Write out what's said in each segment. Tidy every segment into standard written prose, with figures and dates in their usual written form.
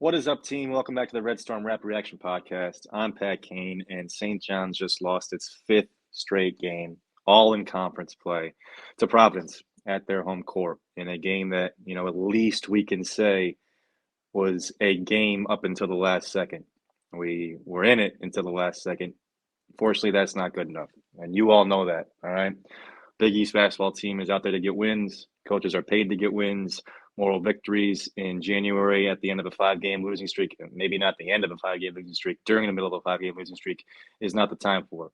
What is up, team? Welcome back to the Red Storm Rapid Reaction Podcast. I'm Pat Kane, and St. John's just lost its fifth straight game, all in conference play, to Providence at their home court in a game that, at least we can say was a game up until the last second. We were in it until the last second. Fortunately, that's not good enough, and you all know that, all right? Big East basketball team is out there to get wins. Coaches are paid to get wins. Moral victories in January at the end of a 5-game losing streak, maybe not the end of a 5-game losing streak, during the middle of a 5-game losing streak, is not the time for.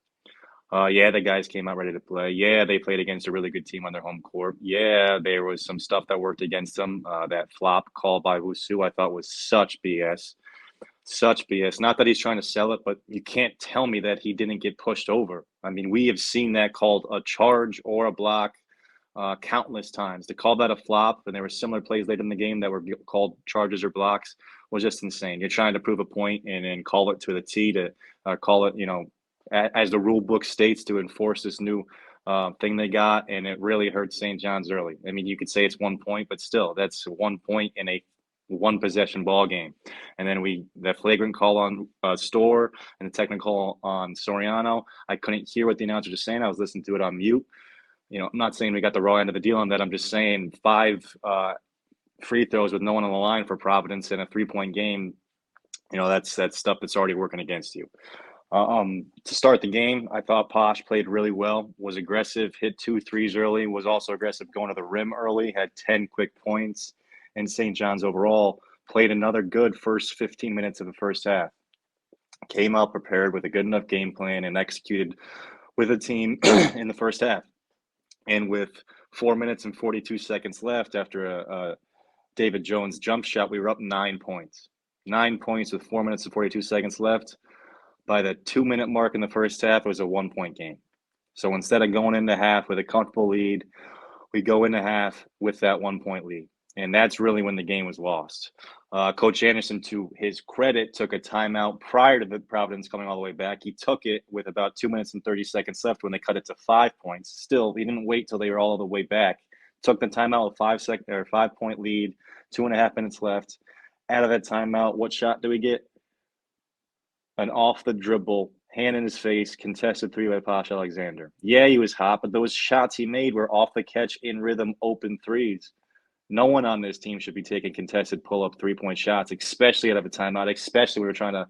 Yeah, the guys came out ready to play. Yeah, they played against a really good team on their home court. Yeah, there was some stuff that worked against them. That flop call by Wusu I thought was such BS. Such BS. Not that he's trying to sell it, but you can't tell me that he didn't get pushed over. I mean, we have seen that called a charge or a block countless times. To call that a flop, and there were similar plays late in the game that were called charges or blocks, was just insane. You're trying to prove a point and then call it to the T to call it, as the rule book states, to enforce this new thing they got, and it really hurt St. John's early. I mean, you could say it's 1 point, but still, that's 1 point in a one possession ball game. And then that flagrant call on Store and the technical on Soriano. I couldn't hear what the announcer was saying. I was listening to it on mute. I'm not saying we got the raw end of the deal on that. I'm just saying 5 free throws with no one on the line for Providence in a 3-point game. That's stuff that's already working against you. To start the game, I thought Posh played really well, was aggressive, hit 2 threes early, was also aggressive going to the rim early, had 10 quick points. And St. John's overall played another good first 15 minutes of the first half. Came out prepared with a good enough game plan and executed with a team in the first half. And with 4 minutes and 42 seconds left after a David Jones jump shot, we were up 9 points. 9 points with 4 minutes and 42 seconds left. By the 2-minute mark in the first half, it was a 1-point game. So instead of going into half with a comfortable lead, we go into half with that 1-point lead. And that's really when the game was lost. Coach Anderson, to his credit, took a timeout prior to the Providence coming all the way back. He took it with about 2 minutes and 30 seconds left when they cut it to 5 points. Still, he didn't wait till they were all the way back. Took the timeout with 5-point lead, 2.5 minutes left. Out of that timeout, what shot do we get? An off the dribble, hand in his face, contested 3 by Posh Alexander. Yeah, he was hot, but those shots he made were off the catch, in rhythm, open threes. No one on this team should be taking contested pull-up 3-point shots, especially out of a timeout, especially when we're trying to,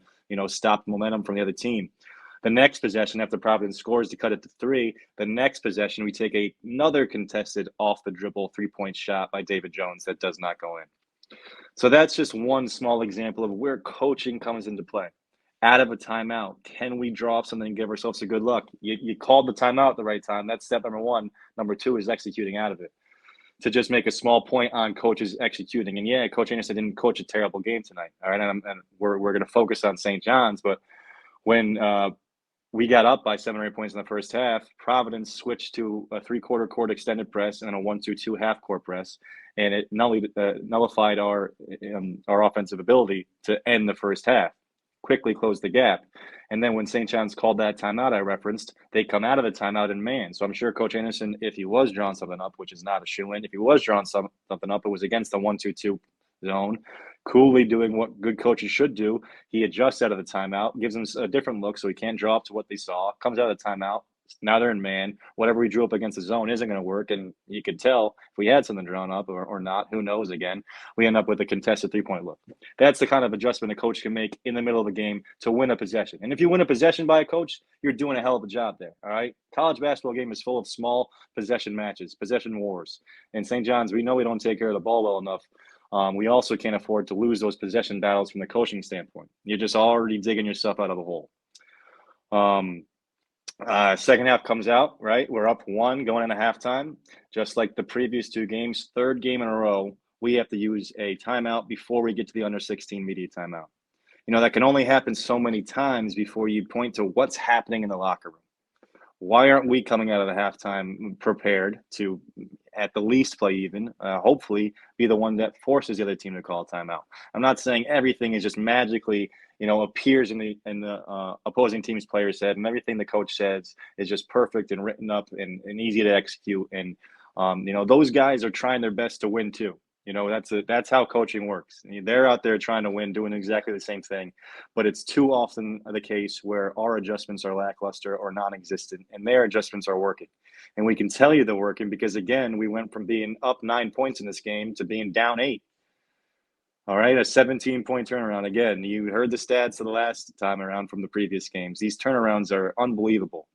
stop the momentum from the other team. The next possession, after Providence scores to cut it to 3, the next possession, we take another contested off-the-dribble 3-point shot by David Jones that does not go in. So that's just one small example of where coaching comes into play. Out of a timeout, can we draw up something and give ourselves a good look? You called the timeout at the right time. That's step number 1. Number 2 is executing out of it. To just make a small point on coaches executing. And yeah, Coach Anderson didn't coach a terrible game tonight. All right, and we're going to focus on St. John's. But when we got up by 7 or 8 points in the first half, Providence switched to a 3/4 court extended press and a 1-2-2 half court press, and it nullified our offensive ability to end the first half. Quickly closed the gap. And then when St. John's called that timeout I referenced, they come out of the timeout in man. So I'm sure Coach Anderson, if he was drawing something up, which is not a shoe-in, if he was drawing something up, it was against the 1-2-2 zone, coolly doing what good coaches should do. He adjusts out of the timeout, gives them a different look so he can't draw up to what they saw, comes out of the timeout. Now they're in man. Whatever we drew up against the zone isn't going to work. And you could tell if we had something drawn up or not, who knows again, we end up with a contested 3-point look. That's the kind of adjustment a coach can make in the middle of the game to win a possession. And if you win a possession by a coach, you're doing a hell of a job there, all right? College basketball game is full of small possession matches, possession wars. And St. John's, we know we don't take care of the ball well enough. We also can't afford to lose those possession battles from the coaching standpoint. You're just already digging yourself out of the hole. Second half comes out, right? We're up 1 going into halftime. Just like the previous 2 games, 3rd game in a row, we have to use a timeout before we get to the under 16 media timeout. That can only happen so many times before you point to what's happening in the locker room. Why aren't we coming out of the halftime prepared to, at the least, play even, hopefully be the one that forces the other team to call a timeout? I'm not saying everything is just magically appears in the opposing team's player's head, and everything the coach says is just perfect and written up and easy to execute. And those guys are trying their best to win too. That's how coaching works. They're out there trying to win, doing exactly the same thing, but it's too often the case where our adjustments are lackluster or non-existent, and their adjustments are working. And we can tell you they're working because again, we went from being up 9 points in this game to being down 8. All right, a 17-point turnaround. Again, you heard the stats of the last time around from the previous games. These turnarounds are unbelievable,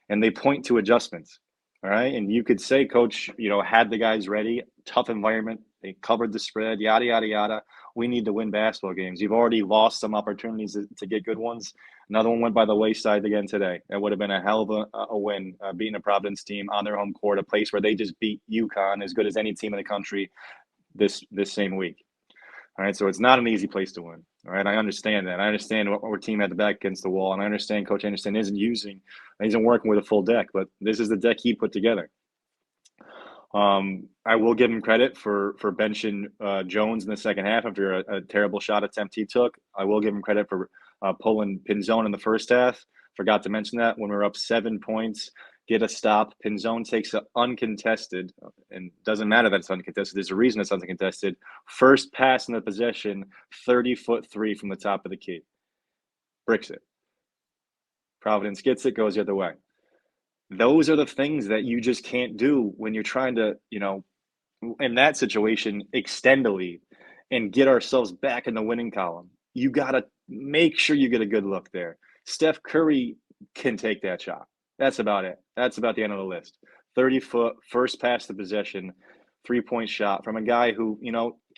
and they point to adjustments. All right, and you could say, Coach, had the guys ready. Tough environment. They covered the spread. Yada yada yada. We need to win basketball games. You've already lost some opportunities to get good ones. Another one went by the wayside again today. It would have been a hell of a win, beating a Providence team on their home court, a place where they just beat UConn as good as any team in the country this same week. All right, so it's not an easy place to win. All right, I understand that. I understand what our team had the back against the wall, and I understand Coach Anderson isn't working with a full deck, but this is the deck he put together. I will give him credit for benching Jones in the second half after a terrible shot attempt he took. I will give him credit for pulling Pinzone in the first half. Forgot to mention that when we were up 7 points, get a stop. Pinzone takes an uncontested, and doesn't matter that it's uncontested. There's a reason it's uncontested. First pass in the possession, 30-foot three from the top of the key. Bricks it. Providence gets it, goes the other way. Those are the things that you just can't do when you're trying to, in that situation, extend a lead and get ourselves back in the winning column. You got to make sure you get a good look there. Steph Curry can take that shot. That's about it. That's about the end of the list. 30-foot, first pass to possession, 3-point shot from a guy who,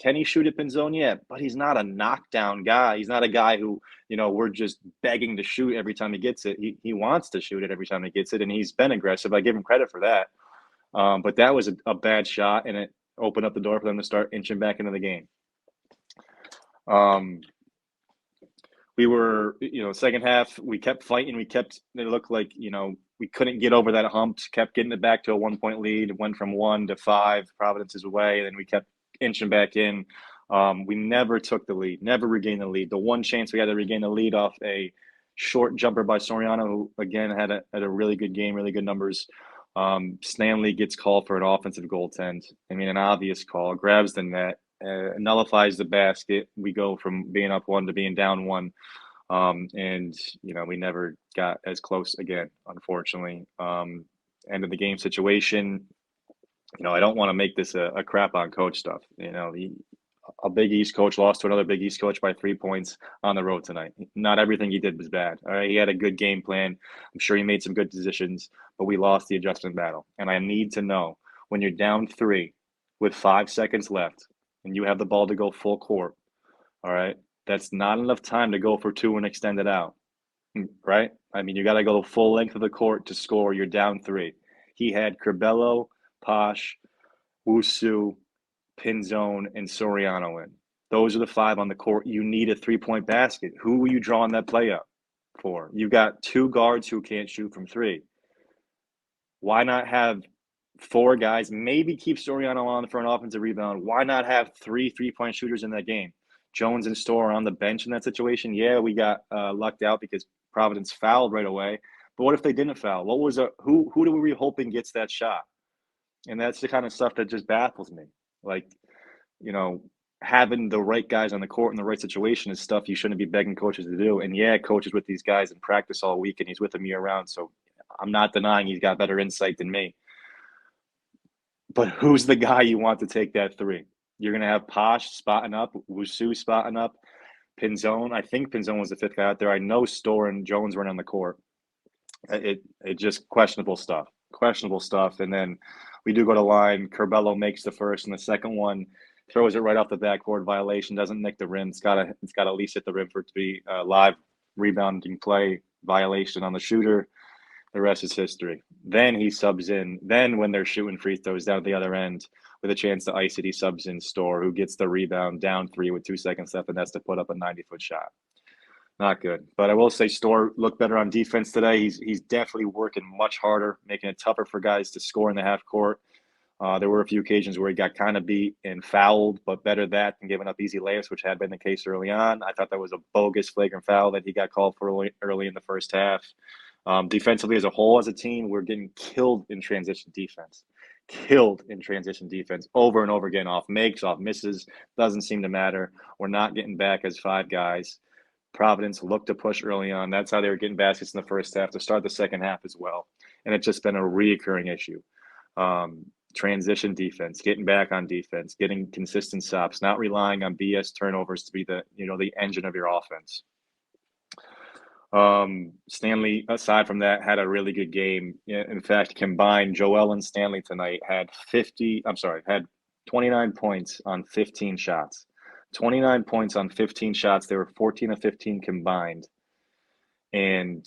can he shoot at Pinzone? Yeah, but he's not a knockdown guy. He's not a guy who, we're just begging to shoot every time he gets it. He wants to shoot it every time he gets it, and he's been aggressive. I give him credit for that. But that was a bad shot, and it opened up the door for them to start inching back into the game. We were, second half, we kept fighting. It looked like, we couldn't get over that hump, kept getting it back to a 1-point lead. It went from 1 to 5, Providence's way, and then we kept inching back in. We never took the lead, never regained the lead. The one chance we had to regain the lead off a short jumper by Soriano, who, again, had a really good game, really good numbers. Stanley gets called for an offensive goaltend. I mean, an obvious call, grabs the net, nullifies the basket. We go from being up 1 to being down 1. And, we never got as close again, unfortunately. End of the game situation, I don't want to make this a crap on coach stuff. A Big East coach lost to another Big East coach by 3 points on the road tonight. Not everything he did was bad. All right, he had a good game plan. I'm sure he made some good decisions, but we lost the adjustment battle. And I need to know, when you're down 3 with 5 seconds left and you have the ball to go full court, all right, that's not enough time to go for 2 and extend it out, right? I mean, you got to go the full length of the court to score. You're down 3. He had Curbelo, Posh, Wusu, Pinzone, and Soriano in. Those are the 5 on the court. You need a 3-point basket. Who are you drawing that play up for? You've got 2 guards who can't shoot from 3. Why not have 4 guys? Maybe keep Soriano on for an offensive rebound. Why not have 3 3-point shooters in that game? Jones and Storr on the bench in that situation. Yeah, we got lucked out because Providence fouled right away. But what if they didn't foul? Who do we hoping gets that shot? And that's the kind of stuff that just baffles me. Like, having the right guys on the court in the right situation is stuff you shouldn't be begging coaches to do. And yeah, coaches with these guys in practice all week, and he's with them year round. So I'm not denying he's got better insight than me. But who's the guy you want to take that 3? You're going to have Posh spotting up, Wusu spotting up, Pinzone. I think Pinzone was the 5th guy out there. I know Storr and Jones weren't on the court. It just questionable stuff. And then we do go to line. Curbelo makes the first, and the second one throws it right off the backboard. Violation, doesn't nick the rim. It's got to at least hit the rim for it to be a live rebounding play. Violation on the shooter. The rest is history. Then he subs in. Then when they're shooting free throws down at the other end with a chance to ice it, he subs in Storr, who gets the rebound down 3 with 2 seconds left, and that's to put up a 90-foot shot. Not good. But I will say Storr looked better on defense today. He's definitely working much harder, making it tougher for guys to score in the half court. There were a few occasions where he got kind of beat and fouled, but better that than giving up easy layups, which had been the case early on. I thought that was a bogus flagrant foul that he got called for early in the first half. Defensively as a whole, as a team, we're getting killed in transition defense. killed in transition defense over and over again, off makes, off misses. Doesn't seem to matter. We're not getting back as five guys. Providence looked to push early on. That's how they were getting baskets in the first half to start the second half as well. And it's just been a reoccurring issue. Transition defense, getting back on defense, getting consistent stops, not relying on BS turnovers to be the engine of your offense. Stanley, aside from that, had a really good game. In fact, combined, Joel and Stanley tonight had 29 points on 15 shots. 29 points on 15 shots. They were 14 of 15 combined. And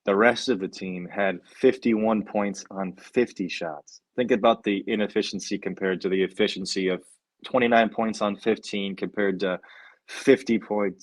the rest of the team had 51 points on 50 shots. Think about the inefficiency compared to the efficiency of 29 points on 15 compared to 51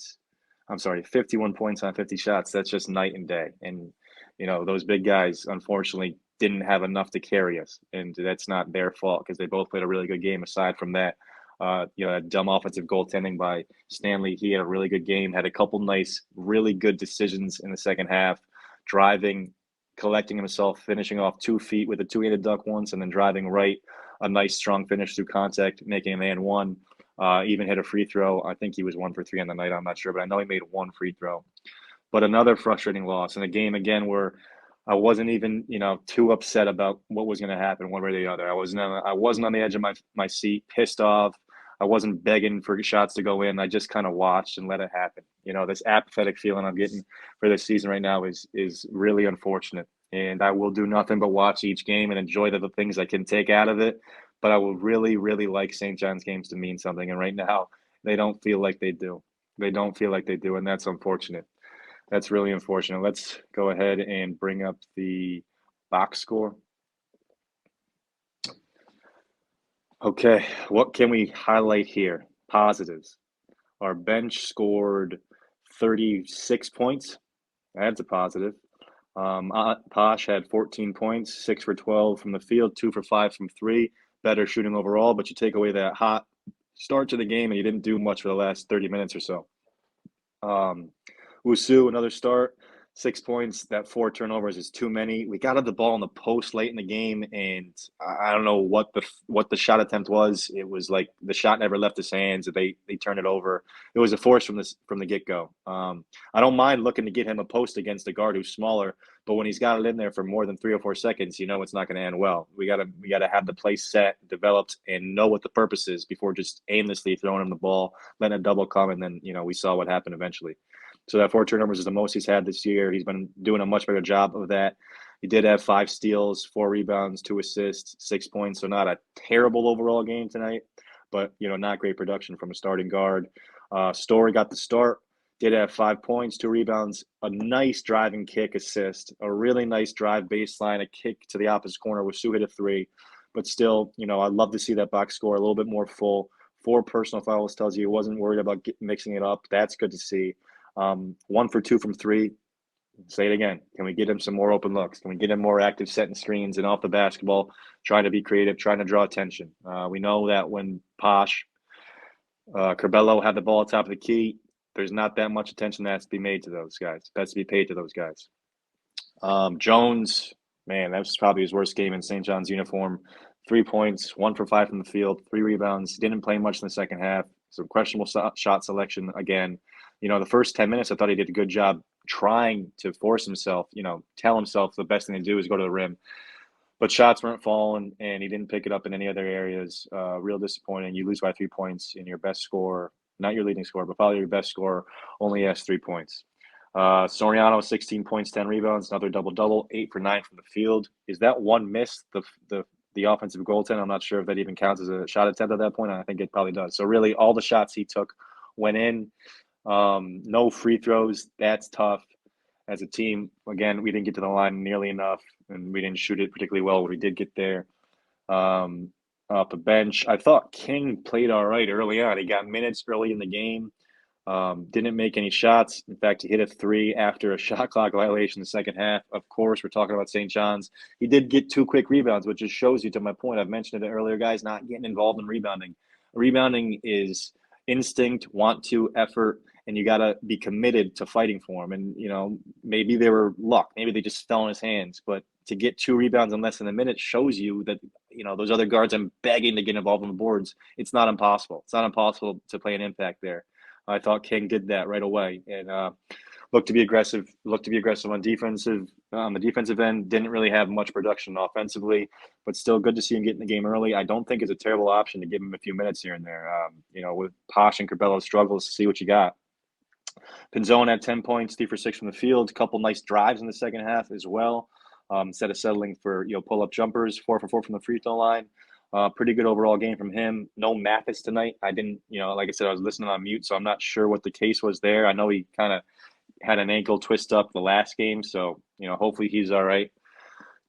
points on 50 shots. That's just night and day. And, those big guys, unfortunately, didn't have enough to carry us. And that's not their fault because they both played a really good game. Aside from that, that dumb offensive goaltending by Stanley, he had a really good game, had a couple nice, really good decisions in the second half, driving, collecting himself, finishing off 2 feet with a two-handed duck once, and then driving right, a nice strong finish through contact, making a man one. Even hit a free throw. I think he was 1 for 3 on the night. I'm not sure, but I know he made one free throw. But another frustrating loss in a game again where I wasn't even, too upset about what was going to happen one way or the other. I wasn't on the edge of my seat, pissed off. I wasn't begging for shots to go in. I just kind of watched and let it happen. This apathetic feeling I'm getting for this season right now is really unfortunate. And I will do nothing but watch each game and enjoy the things I can take out of it. But I would really, really like St. John's games to mean something. And right now, they don't feel like they do. They don't feel like they do. And that's unfortunate. That's really unfortunate. Let's go ahead and bring up the box score. Okay, what can we highlight here? Positives. Our bench scored 36 points. That's a positive. Posh had 14 points, 6 for 12 from the field, 2 for 5 from 3. Better shooting overall, but you take away that hot start to the game and you didn't do much for the last 30 minutes or so. Wusu, another start, 6 points. That 4 turnovers is too many. We got at the ball in the post late in the game, and I don't know what the shot attempt was. It was like the shot never left his hands. They turned it over. It was a force from the get go. I don't mind looking to get him a post against a guard who's smaller, but when he's got it in there for more than 3 or 4 seconds, it's not going to end well. We gotta have the play set, developed, and know what the purpose is before just aimlessly throwing him the ball, letting a double come, and then we saw what happened eventually. So that 4 turnovers is the most he's had this year. He's been doing a much better job of that. He did have 5 steals, 4 rebounds, 2 assists, 6 points. So not a terrible overall game tonight, but not great production from a starting guard. Story got the start. Did have 5 points, 2 rebounds, a nice driving kick assist, a really nice drive baseline, a kick to the opposite corner with Sue hit a 3. But still, I'd love to see that box score a little bit more full. 4 personal fouls tells you he wasn't worried about mixing it up. That's good to see. 1 for 2 from 3. Say it again. Can we get him some more open looks? Can we get him more active setting screens and off the basketball, trying to be creative, trying to draw attention? We know that when Posh, Curbelo had the ball at the top of the key, there's not that much attention that has to be made to those guys. That's to be paid to those guys. Jones, man, that was probably his worst game in St. John's uniform. 3 points, 1 for 5 from the field, 3 rebounds. Didn't play much in the second half. Some questionable shot selection again. The first 10 minutes, I thought he did a good job trying to force himself, tell himself the best thing to do is go to the rim. But shots weren't falling, and he didn't pick it up in any other areas. Real disappointing. You lose by 3 points, and your best scorer, not your leading scorer, but probably your best scorer, only has 3 points. Soriano, 16 points, 10 rebounds, another double-double, 8 for 9 from the field. Is that one miss, the offensive goaltender? I'm not sure if that even counts as a shot attempt at that point. I think it probably does. So really, all the shots he took went in. No free throws. That's tough. As a team, again, we didn't get to the line nearly enough, and we didn't shoot it particularly well when we did get there. Off the bench, I thought King played all right early on. He got minutes early in the game. Didn't make any shots. In fact, he hit a 3 after a shot clock violation in the second half. Of course, we're talking about St. John's. He did get 2 quick rebounds, which just shows you to my point. I've mentioned it earlier, guys, not getting involved in rebounding. Rebounding is instinct, want to, effort, and you got to be committed to fighting for him. And, maybe they were luck. Maybe they just fell in his hands. But to get 2 rebounds in less than a minute shows you that, those other guards are begging to get involved on the boards. It's not impossible. It's not impossible to play an impact there. I thought King did that right away and looked to be aggressive. Looked to be aggressive on the defensive end. Didn't really have much production offensively, but still good to see him get in the game early. I don't think it's a terrible option to give him a few minutes here and there. With Posh and Curbelo struggles, to see what you got. Pinzone had 10 points, 3 for 6 from the field. A couple nice drives in the second half as well. Instead of settling for pull-up jumpers, 4 for 4 from the free throw line. Pretty good overall game from him. No Mathis tonight. I didn't, like I said, I was listening on mute, so I'm not sure what the case was there. I know he kind of had an ankle twist up the last game, so hopefully he's all right.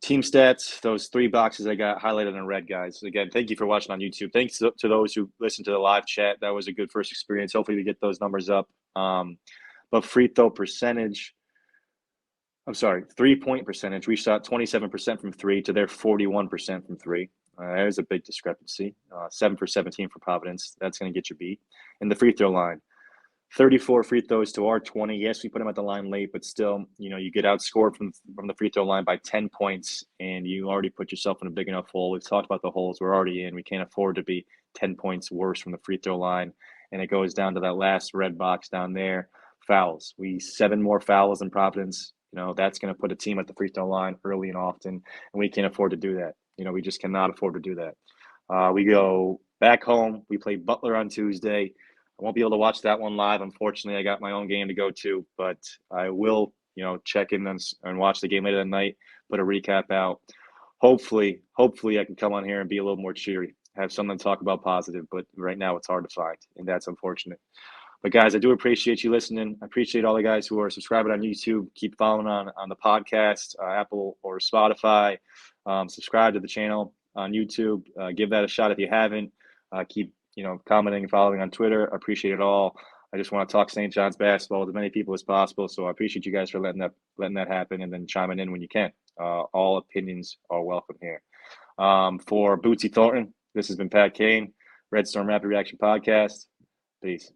Team stats, those 3 boxes I got highlighted in red, guys. Again, thank you for watching on YouTube. Thanks to those who listened to the live chat. That was a good first experience. Hopefully we get those numbers up. But free throw percentage, 3-point percentage. We shot 27% from 3 to their 41% from 3. There's a big discrepancy. 7 for 17 for Providence. That's going to get you beat. And the free throw line, 34 free throws to our 20. Yes, we put them at the line late, but still, you get outscored from the free throw line by 10 points, and you already put yourself in a big enough hole. We've talked about the holes we're already in. We can't afford to be 10 points worse from the free throw line. And it goes down to that last red box down there. Fouls. 7 more fouls than Providence. That's going to put a team at the free throw line early and often, and we can't afford to do that. We just cannot afford to do that. We go back home. We play Butler on Tuesday. I won't be able to watch that one live. Unfortunately, I got my own game to go to, but I will, check in and watch the game later that night, put a recap out. Hopefully I can come on here and be a little more cheery, have something to talk about positive, but right now it's hard to find, and that's unfortunate. But guys, I do appreciate you listening. I appreciate all the guys who are subscribing on YouTube. Keep following on the podcast, Apple or Spotify. Subscribe to the channel on YouTube. Give that a shot if you haven't. Keep commenting and following on Twitter. I appreciate it all. I just want to talk St. John's basketball with as many people as possible. So I appreciate you guys for letting that happen and then chiming in when you can. All opinions are welcome here. For Bootsy Thornton, this has been Pat Kane, Red Storm Rapid Reaction Podcast. Peace.